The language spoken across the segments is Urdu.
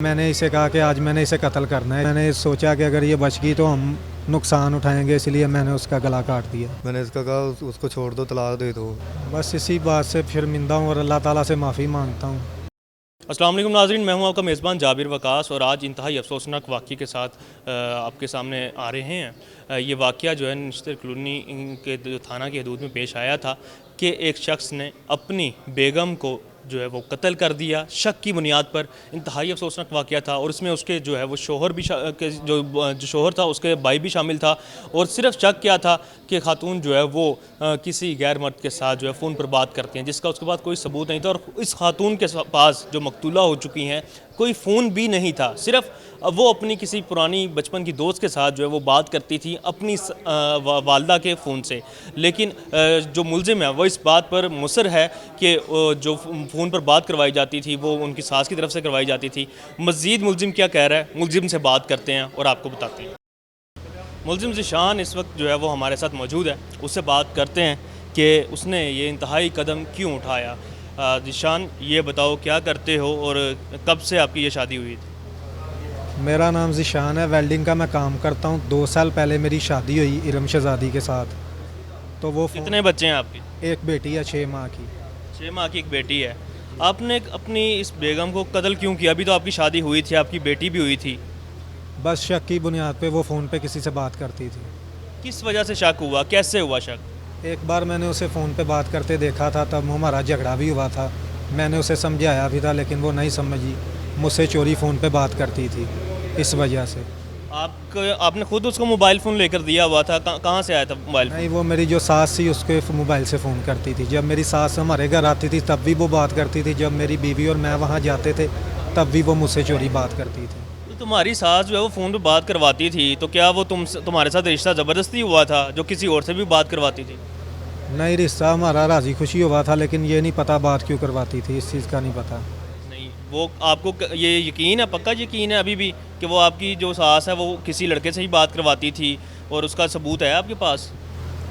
میں نے اسے کہا کہ آج میں نے اسے قتل کرنا ہے. میں نے سوچا کہ اگر یہ بچ گئی تو ہم نقصان اٹھائیں گے, اس لیے میں نے اس کا گلا کاٹ دیا. میں نے اس کا کہا اس کو چھوڑ دو, طلاق دے دو. بس اسی بات سے شرمندہ ہوں اور اللہ تعالیٰ سے معافی مانگتا ہوں. السلام علیکم ناظرین, میں ہوں آپ کا میزبان جابر وقاص اور آج انتہائی افسوسناک واقعے کے ساتھ آپ کے سامنے آ رہے ہیں. یہ واقعہ جو ہے نشتر کالونی کے تھانہ کی حدود میں پیش آیا تھا کہ ایک شخص نے اپنی بیگم کو جو ہے وہ قتل کر دیا شک کی بنیاد پر. انتہائی افسوسناک واقعہ تھا اور اس میں اس کے جو ہے وہ شوہر بھی جو شوہر تھا اس کے بھائی بھی شامل تھا. اور صرف شک کیا تھا کہ خاتون جو ہے وہ کسی غیر مرد کے ساتھ جو ہے فون پر بات کرتے ہیں, جس کا اس کے بعد کوئی ثبوت نہیں تھا. اور اس خاتون کے پاس جو مقتولہ ہو چکی ہیں کوئی فون بھی نہیں تھا, صرف وہ اپنی کسی پرانی بچپن کی دوست کے ساتھ جو ہے وہ بات کرتی تھی اپنی والدہ کے فون سے. لیکن جو ملزم ہے وہ اس بات پر مصر ہے کہ جو فون پر بات کروائی جاتی تھی وہ ان کی ساس کی طرف سے کروائی جاتی تھی. مزید ملزم کیا کہہ رہا ہے, ملزم سے بات کرتے ہیں اور آپ کو بتاتے ہیں. ملزم ذیشان اس وقت جو ہے وہ ہمارے ساتھ موجود ہے, اس سے بات کرتے ہیں کہ اس نے یہ انتہائی قدم کیوں اٹھایا. ذیشان, یہ بتاؤ کیا کرتے ہو اور کب سے آپ کی یہ شادی ہوئی تھی؟ میرا نام ذیشان ہے, ویلڈنگ کا میں کام کرتا ہوں. 2 سال پہلے میری شادی ہوئی ارم شہزادی کے ساتھ. تو وہ کتنے بچے ہیں آپ کے؟ ایک بیٹی ہے 6 ماہ کی. 6 ماہ کی ایک بیٹی ہے. آپ نے اپنی اس بیگم کو قتل کیوں کیا؟ ابھی تو آپ کی شادی ہوئی تھی, آپ کی بیٹی بھی ہوئی تھی. بس شک کی بنیاد پہ وہ فون پہ کسی سے بات کرتی تھی. کس وجہ سے شک ہوا, کیسے ہوا شک؟ ایک بار میں نے اسے فون پہ بات کرتے دیکھا تھا, تب ہمارا جھگڑا بھی ہوا تھا. میں نے اسے سمجھایا بھی تھا لیکن وہ نہیں سمجھی, مجھ سے چوری فون پہ بات کرتی تھی. اس وجہ سے آپ نے خود اس کو موبائل فون لے کر دیا ہوا تھا؟ کہاں سے آیا تھا موبائل فون؟ نہیں, وہ میری جو ساس تھی اس کے موبائل سے فون کرتی تھی. جب میری ساس ہمارے گھر آتی تھی تب بھی وہ بات کرتی تھی, جب میری بیوی اور میں وہاں جاتے تھے تب بھی وہ مجھ سے چوری بات کرتی تھی. تمہاری ساس جو ہے وہ فون پہ بات کرواتی تھی تو کیا وہ تمہارے ساتھ رشتہ زبردستی ہوا تھا جو کسی اور سے بھی بات کرواتی تھی؟ نہیں, رشتہ ہمارا راضی خوشی ہوا تھا, لیکن یہ نہیں پتہ بات کیوں کرواتی تھی, اس چیز کا نہیں پتہ. نہیں, وہ آپ کو یہ یقین ہے, پکا یقین ہے ابھی بھی کہ وہ آپ کی جو ساس ہے وہ کسی لڑکے سے ہی بات کرواتی تھی اور اس کا ثبوت ہے آپ کے پاس؟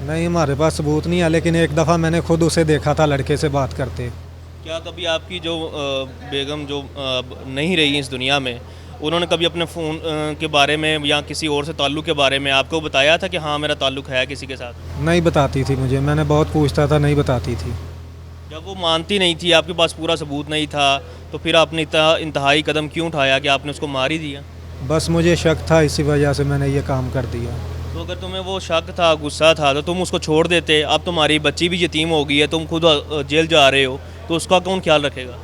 نہیں, ہمارے پاس ثبوت نہیں ہے, لیکن ایک دفعہ میں نے خود اسے دیکھا تھا لڑکے سے بات کرتے. کیا کبھی آپ کی جو بیگم جو نہیں رہی اس دنیا میں, انہوں نے کبھی اپنے فون کے بارے میں یا کسی اور سے تعلق کے بارے میں آپ کو بتایا تھا کہ ہاں میرا تعلق ہے کسی کے ساتھ؟ نہیں بتاتی تھی مجھے, میں نے بہت پوچھتا تھا, نہیں بتاتی تھی. جب وہ مانتی نہیں تھی, آپ کے پاس پورا ثبوت نہیں تھا, تو پھر آپ نے انتہائی قدم کیوں اٹھایا کہ آپ نے اس کو مار ہی دیا؟ بس مجھے شک تھا, اسی وجہ سے میں نے یہ کام کر دیا. تو اگر تمہیں وہ شک تھا, غصہ تھا, تو تم اس کو چھوڑ دیتے. اب تمہاری بچی بھی یتیم ہو گئی ہے, تم خود جیل جا رہے ہو, تو اس کا کون خیال رکھے گا؟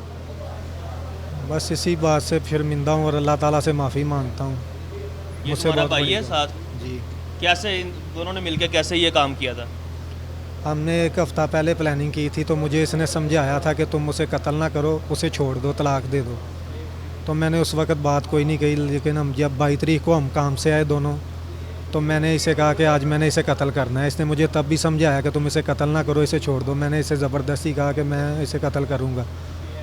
بس اسی بات سے شرمندہ ہوں اور اللہ تعالیٰ سے معافی مانگتا ہوں. یہ تمہارا بھائی ہے ساتھ؟ جی. کیسے ان دونوں نے مل کے کیسے یہ کام کیا تھا؟ ہم نے 1 ہفتہ پہلے پلاننگ کی تھی, تو مجھے اس نے سمجھایا تھا کہ تم اسے قتل نہ کرو, اسے چھوڑ دو, طلاق دے دو. تو میں نے اس وقت بات کوئی نہیں کہی, لیکن ہم جب 22 تاریخ کو ہم کام سے آئے دونوں, تو میں نے اسے کہا کہ آج میں نے اسے قتل کرنا ہے. اس نے مجھے تب بھی سمجھایا کہ تم اسے قتل نہ کرو, اسے چھوڑ دو. میں نے اسے زبردستی کہا کہ میں اسے قتل کروں گا.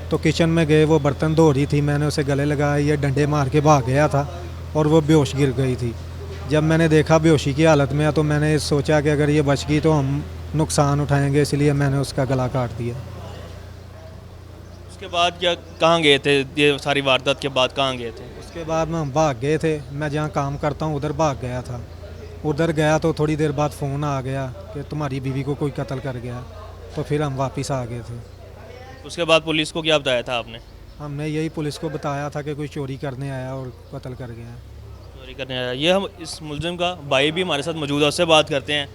تو کچن میں گئے, وہ برتن دھو رہی تھی, میں نے اسے گلے لگایا, یہ ڈنڈے مار کے بھاگ گیا تھا اور وہ بے ہوش گر گئی تھی. جب میں نے دیکھا بے ہوشی کی حالت میں ہے, تو میں نے سوچا کہ اگر یہ بچ گئی تو ہم نقصان اٹھائیں گے, اس لیے میں نے اس کا گلا کاٹ دیا. اس کے بعد کیا کہاں گئے تھے؟ یہ ساری واردات کے بعد کہاں گئے تھے؟ اس کے بعد میں ہم بھاگ گئے تھے, میں جہاں کام کرتا ہوں ادھر بھاگ گیا تھا. ادھر گیا تو تھوڑی دیر بعد فون آ گیا کہ تمہاری بیوی کو کوئی قتل کر گیا. تو پھر ہم واپس آ گئے تھے. اس کے بعد پولیس کو کیا بتایا تھا آپ نے؟ ہم نے یہی پولیس کو بتایا تھا کہ کوئی چوری کرنے آیا اور قتل کر گیا. چوری کرنے آیا. یہ ہم اس ملزم کا بھائی بھی ہمارے ساتھ موجود ہے, اس سے بات کرتے ہیں.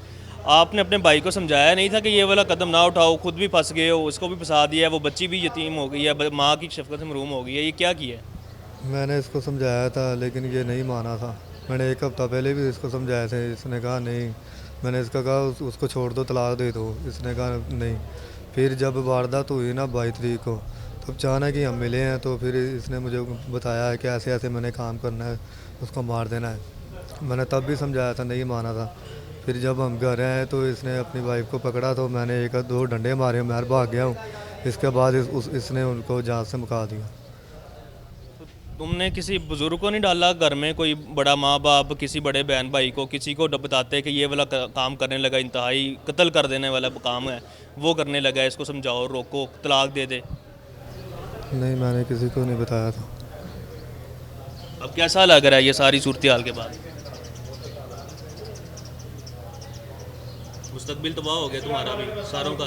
آپ نے اپنے بھائی کو سمجھایا نہیں تھا کہ یہ والا قدم نہ اٹھاؤ, خود بھی پھنس گئے ہو, اس کو بھی پھنسا دیا ہے, وہ بچی بھی یتیم ہو گئی ہے, ماں کی شفقت سے محروم ہو گئی ہے, یہ کیا کیا ہے؟ میں نے اس کو سمجھایا تھا لیکن یہ نہیں مانا تھا. میں نے 1 ہفتہ پہلے بھی اس کو سمجھایا تھا, اس نے کہا نہیں. میں نے اس کا کہا اس کو چھوڑ دو, طلاق دے دو, اس نے کہا نہیں. پھر جب واردات ہوئی نا 22 تاریخ کو, تو اچانک ہی ہم ملے ہیں, تو پھر اس نے مجھے بتایا ہے کہ ایسے ایسے میں نے کام کرنا ہے, اس کو مار دینا ہے. میں نے تب بھی سمجھایا تھا, نہیں مانا تھا. پھر جب ہم گھر آئے تو اس نے اپنی وائف کو پکڑا, تو میں نے 1-2 ڈنڈے مارے, میں بھاگ گیا ہوں. اس کے بعد اس نے ان کو جان سے مکا دیا. تم نے کسی بزرگ کو نہیں ڈالا گھر میں, کوئی بڑا ماں باپ, کسی بڑے بہن بھائی کو, کسی کو بتاتے کہ یہ والا کام کرنے لگا, انتہائی قتل کر دینے والا کام ہے, وہ کرنے لگا, اس کو سمجھاؤ, روکو, طلاق دے دے؟ نہیں, میں نے کسی کو نہیں بتایا تھا. اب کیسا لگ رہا ہے یہ ساری صورتحال کے بعد؟ مستقبل تباہ ہو گیا تمہارا بھی ساروں کا.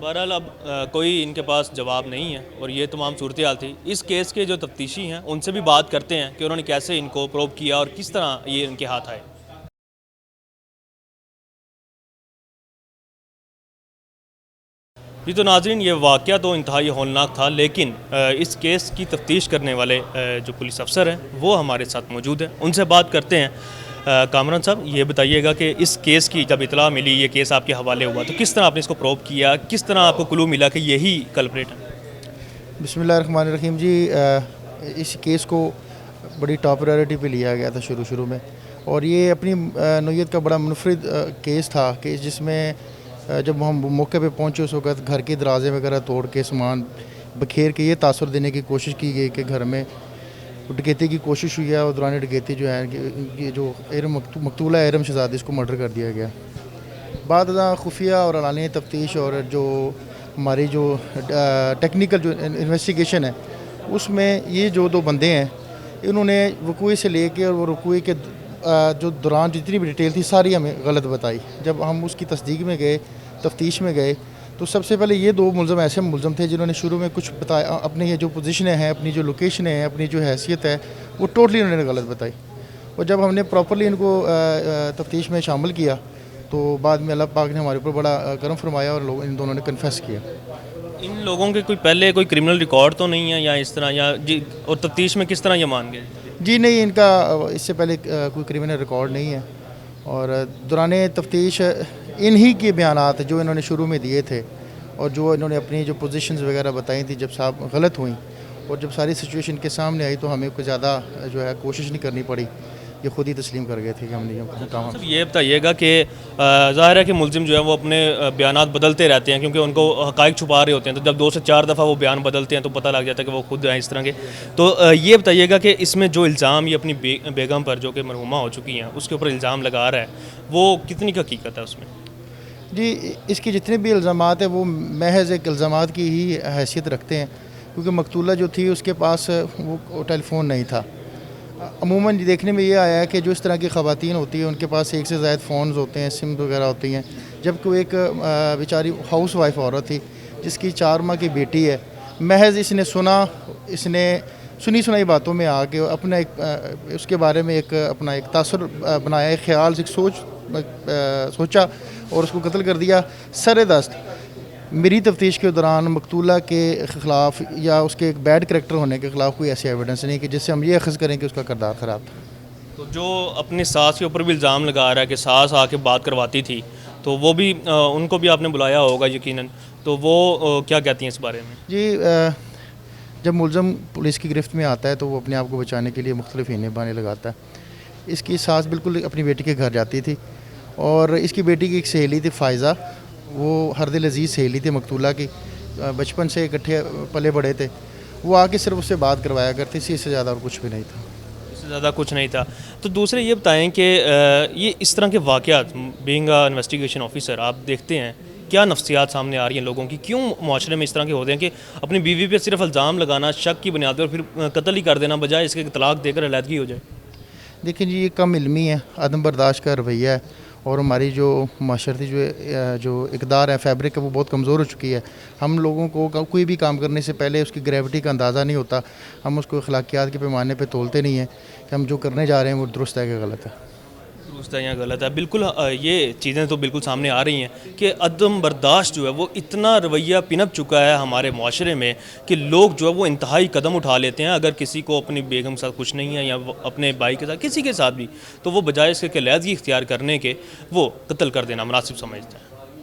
بہرحال اب کوئی ان کے پاس جواب نہیں ہے اور یہ تمام صورتحال تھی. اس کیس کے جو تفتیشی ہیں ان سے بھی بات کرتے ہیں کہ انہوں نے کیسے ان کو پروب کیا اور کس طرح یہ ان کے ہاتھ آئے. جی تو ناظرین، یہ واقعہ تو انتہائی ہولناک تھا، لیکن اس کیس کی تفتیش کرنے والے جو پولیس افسر ہیں وہ ہمارے ساتھ موجود ہیں. ان سے بات کرتے ہیں. کامران صاحب، یہ بتائیے گا کہ اس کیس کی جب اطلاع ملی، یہ کیس آپ کے حوالے ہوا، تو کس طرح آپ نے اس کو پروب کیا، کس طرح آپ کو کلو ملا کہ یہی کلپریٹ ہے؟ بسم اللہ الرحمن الرحیم. جی اس کیس کو بڑی ٹاپ پرائرٹی پہ لیا گیا تھا شروع میں، اور یہ اپنی نوعیت کا بڑا منفرد کیس تھا کہ جس میں جب ہم موقع پہ پہنچے اس وقت گھر کے دروازے وغیرہ توڑ کے سامان بکھیر کے یہ تاثر دینے کی کوشش کی گئی کہ گھر میں ڈکیتی کی کوشش ہوئی ہے، اور دوران ڈکیتی جو ہے یہ جو مقتولہ ارم شہزادی اس کو مرڈر کر دیا گیا. بعد ازاں خفیہ اور علانیہ تفتیش اور جو ہماری جو ٹیکنیکل جو انویسٹیگیشن ہے اس میں یہ جو دو بندے ہیں انہوں نے وقوع سے لے کے اور وہ وقوع کے جو دوران جتنی بھی ڈیٹیل تھی ساری ہمیں غلط بتائی. جب ہم اس کی تصدیق میں گئے، تفتیش میں گئے، تو سب سے پہلے یہ دو ملزم ایسے ملزم تھے جنہوں نے شروع میں کچھ بتایا، اپنی یہ جو پوزیشنیں ہیں، اپنی جو لوکیشنیں ہیں، اپنی جو حیثیت ہے وہ ٹوٹلی انہوں نے غلط بتائی. اور جب ہم نے پراپرلی ان کو تفتیش میں شامل کیا تو بعد میں اللہ پاک نے ہمارے اوپر بڑا کرم فرمایا اور ان دونوں نے کنفیس کیا. ان لوگوں کے کوئی پہلے کوئی کرمنل ریکارڈ تو نہیں ہے یا اس طرح، یا جی، اور تفتیش میں کس طرح یہ مان گئے؟ جی نہیں، ان کا اس سے پہلے کوئی کرمنل ریکارڈ نہیں ہے، اور دوران تفتیش انہی کے بیانات جو انہوں نے شروع میں دیے تھے اور جو انہوں نے اپنی جو پوزیشنز وغیرہ بتائی تھی جب صاحب غلط ہوئیں، اور جب ساری سچویشن کے سامنے آئی تو ہمیں کوئی زیادہ جو ہے کوشش نہیں کرنی پڑی، یہ خود ہی تسلیم کر گئے تھے کہ ہم نے یہ کام. یہ بتائیے گا کہ ظاہر ہے کہ ملزم جو ہے وہ اپنے بیانات بدلتے رہتے ہیں کیونکہ ان کو حقائق چھپا رہے ہوتے ہیں، تو جب 2 سے 4 دفعہ وہ بیان بدلتے ہیں تو پتہ لگ جاتا ہے کہ وہ خود ہیں اس طرح کے. تو یہ بتائیے گا کہ اس میں جو الزام یہ اپنی بیگم پر جو کہ مرحومہ ہو چکی ہیں اس کے اوپر الزام لگا رہا ہے وہ کتنی کی حقیقت ہے اس میں؟ جی اس کے جتنے بھی الزامات ہیں وہ محض ایک الزامات کی ہی حیثیت رکھتے ہیں، کیونکہ مقتولہ جو تھی اس کے پاس وہ ٹیلی فون نہیں تھا. عموماً دیکھنے میں یہ آیا ہے کہ جو اس طرح کی خواتین ہوتی ہیں ان کے پاس ایک سے زائد فونز ہوتے ہیں، سم وغیرہ ہوتی ہیں، جبکہ وہ ایک بیچاری ہاؤس وائف عورت تھی جس کی 4 ماہ کی بیٹی ہے. محض اس نے سنی سنائی باتوں میں آ کے اپنا ایک اس کے بارے میں ایک اپنا ایک تاثر بنایا، ایک خیال، ایک سوچا اور اس کو قتل کر دیا. سر دست میری تفتیش کے دوران مقتولہ کے خلاف یا اس کے ایک بیڈ کریکٹر ہونے کے خلاف کوئی ایسی ایویڈنس نہیں کہ جس سے ہم یہ اخذ کریں کہ اس کا کردار خراب تھا. تو جو اپنی ساس کے اوپر بھی الزام لگا رہا ہے کہ ساس آ کے بات کرواتی تھی، تو وہ بھی ان کو بھی آپ نے بلایا ہوگا یقیناً، تو وہ کیا کہتی ہیں اس بارے میں؟ جی جب ملزم پولیس کی گرفت میں آتا ہے تو وہ اپنے آپ کو بچانے کے لیے مختلف ہینے بہانے لگاتا ہے. اس کی ساس بالکل اپنی بیٹی کے گھر جاتی تھی، اور اس کی بیٹی کی ایک سہیلی تھی فائزہ، وہ ہر دل عزیز سہیلی تھی مقتولہ کی، بچپن سے اکٹھے پلے بڑے تھے. وہ آ کے صرف اس سے بات کروایا کرتی تھی، اس سے زیادہ اور کچھ بھی نہیں تھا. اس سے زیادہ کچھ نہیں تھا. تو دوسرے یہ بتائیں کہ یہ اس طرح کے واقعات بینگ اے انویسٹیگیشن آفیسر آپ دیکھتے ہیں، کیا نفسیات سامنے آ رہی ہیں لوگوں کی؟ کیوں معاشرے میں اس طرح کے ہوتے ہیں کہ اپنی بیوی پہ صرف الزام لگانا، شک کی بنیاد پر پھر قتل ہی کر دینا بجائے اس کے طلاق دے کر علیحدگی ہو جائے؟ دیکھیں جی، یہ کم علمی ہے، عدم برداشت کا رویہ ہے، اور ہماری جو معاشرتی جو اقدار ہے، فیبرک ہے، وہ بہت کمزور ہو چکی ہے. ہم لوگوں کو کوئی بھی کام کرنے سے پہلے اس کی گریوٹی کا اندازہ نہیں ہوتا. ہم اس کو اخلاقیات کے پیمانے پہ تولتے نہیں ہیں کہ ہم جو کرنے جا رہے ہیں وہ درست ہے کہ غلط ہے. درست ہے یا غلط ہے؟ بالکل یہ چیزیں تو بالکل سامنے آ رہی ہیں کہ عدم برداشت جو ہے وہ اتنا رویہ پنپ چکا ہے ہمارے معاشرے میں کہ لوگ جو ہے وہ انتہائی قدم اٹھا لیتے ہیں. اگر کسی کو اپنی بیگم کے ساتھ کچھ نہیں ہے یا اپنے بھائی کے ساتھ، کسی کے ساتھ بھی، تو وہ بجائے اس کے علیحدگی اختیار کرنے کے وہ قتل کر دینا مناسب سمجھتے ہیں.